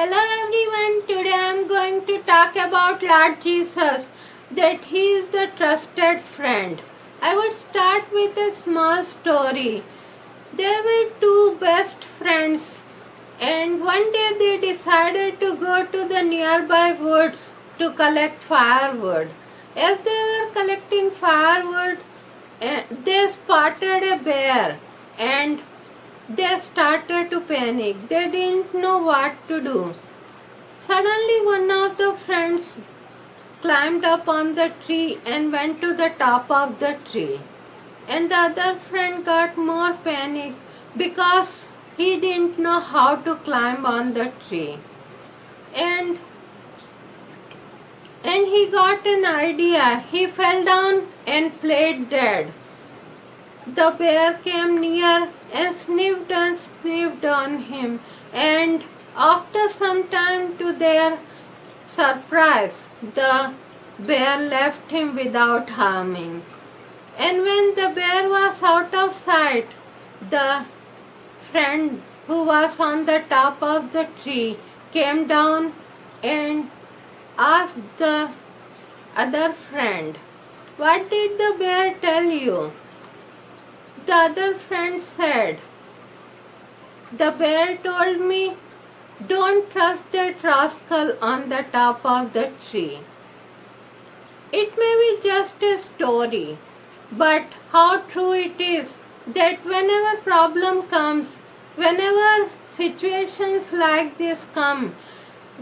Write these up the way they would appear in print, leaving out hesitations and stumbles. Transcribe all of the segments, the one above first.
Hello everyone, today I am going to talk about Lord Jesus, that He is the trusted friend. I would start with a small story. There were two best friends, and one day they decided to go to the nearby woods to collect firewood. As they were collecting firewood, they spotted a bear and they started to panic. They didn't know what to do. Suddenly, one of the friends climbed up on the tree and went to the top of the tree. And the other friend got more panic because he didn't know how to climb on the tree. And he got an idea. He fell down and played dead. The bear came near and sniffed on him, and after some time, to their surprise, the bear left him without harming. And when the bear was out of sight, the friend who was on the top of the tree came down and asked the other friend, "What did the bear tell you?" The other friend said, "The bear told me, don't trust that rascal on the top of the tree." It may be just a story, but how true it is that whenever problem comes, whenever situations like this come,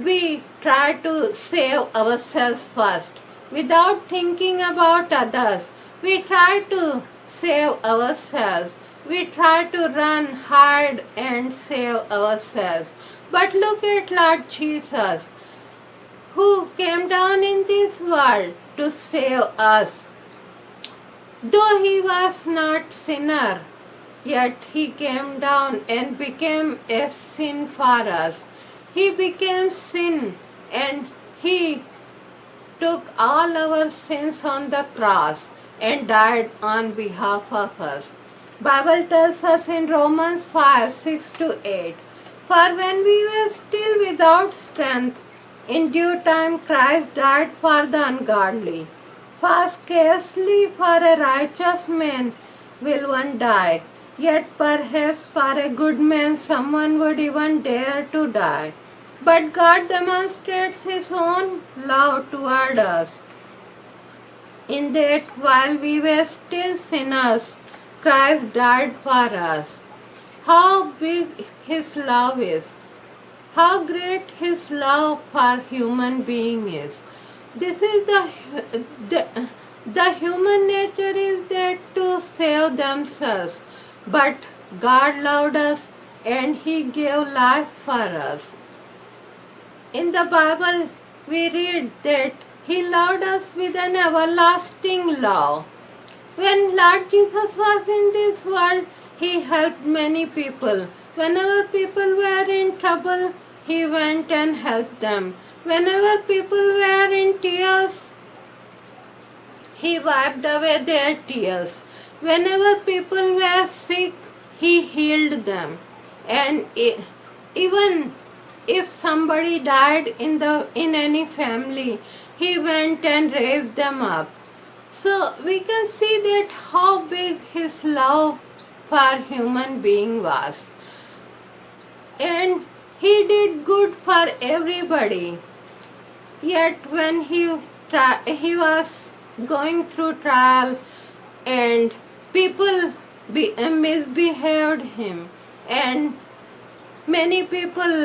we try to save ourselves first. Without thinking about others, we try to save ourselves. We try to run, hide, and save ourselves. But look at Lord Jesus, who came down in this world to save us. Though he was not sinner, yet he came down and became a sin for us. He became sin and he took all our sins on the cross and died on behalf of us. Bible tells us in Romans 5:6-8, "For when we were still without strength, in due time Christ died for the ungodly. For scarcely for a righteous man will one die, yet perhaps for a good man someone would even dare to die. But God demonstrates His own love toward us, in that while we were still sinners, Christ died for us." How big His love is! How great His love for human being is! This is the human nature is that to save themselves, but God loved us and He gave life for us. In the Bible, we read that He loved us with an everlasting love. When Lord Jesus was in this world, He helped many people. Whenever people were in trouble, He went and helped them. Whenever people were in tears, He wiped away their tears. Whenever people were sick, He healed them. And even if somebody died in any family, He went and raised them up. So we can see that how big His love for human being was. And He did good for everybody. Yet when he was going through trial and people misbehaved Him, and many people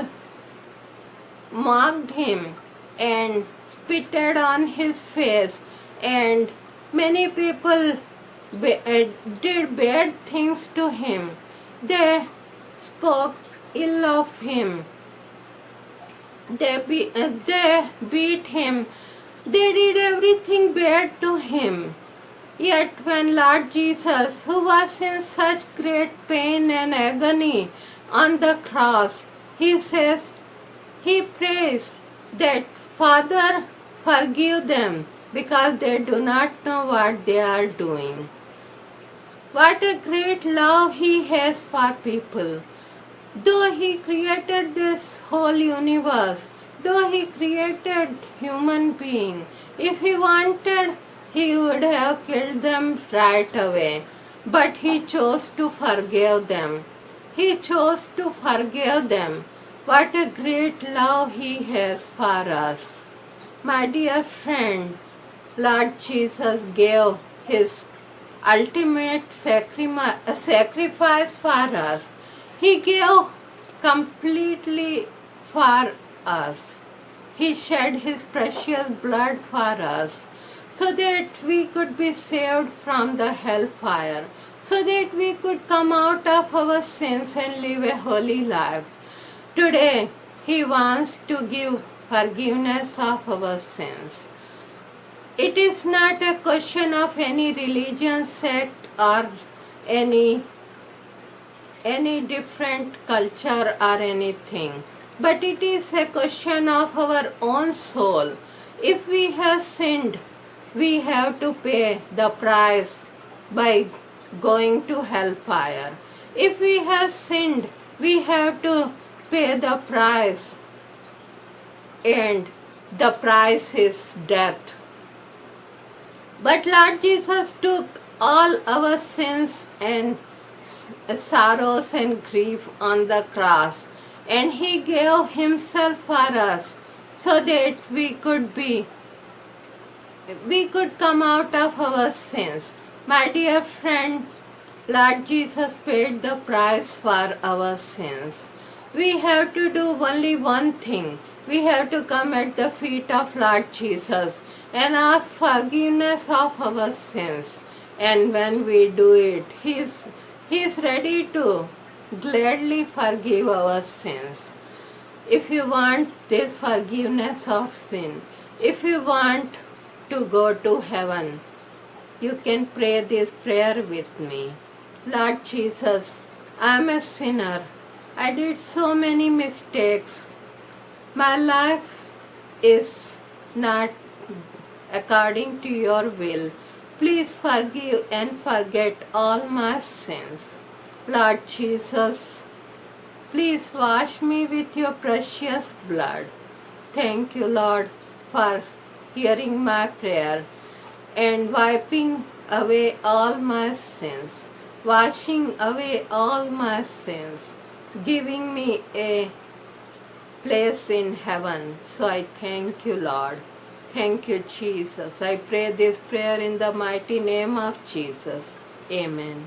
mocked Him and spitted on His face, and many people did bad things to Him. They spoke ill of Him. They beat Him. They did everything bad to Him. Yet when Lord Jesus, who was in such great pain and agony on the cross, He prays that, "Father, forgive them, because they do not know what they are doing." What a great love He has for people. Though He created this whole universe, though He created human being, if He wanted, He would have killed them right away. But He chose to forgive them. He chose to forgive them. What a great love He has for us. My dear friend, Lord Jesus gave His ultimate sacrifice for us. He gave completely for us. He shed His precious blood for us so that we could be saved from the hellfire, so that we could come out of our sins and live a holy life. Today, He wants to give forgiveness of our sins. It is not a question of any religion, sect, or any different culture or anything, but it is a question of our own soul. If we have sinned, we have to pay the price by going to hellfire. If we have sinned, we have to pay the price, and the price is death. But Lord Jesus took all our sins and sorrows and grief on the cross, and He gave Himself for us so that we could come out of our sins. My dear friend, Lord Jesus paid the price for our sins. We have to do only one thing. We have to come at the feet of Lord Jesus and ask forgiveness of our sins. And when we do it, He is ready to gladly forgive our sins. If you want this forgiveness of sin, if you want to go to heaven, you can pray this prayer with me. Lord Jesus, I am a sinner. I did so many mistakes. My life is not according to your will. Please forgive and forget all my sins. Lord Jesus, please wash me with your precious blood. Thank you, Lord, for hearing my prayer and wiping away all my sins, washing away all my sins, giving me a place in heaven. So I thank you, Lord. Thank you, Jesus. I pray this prayer in the mighty name of Jesus. Amen.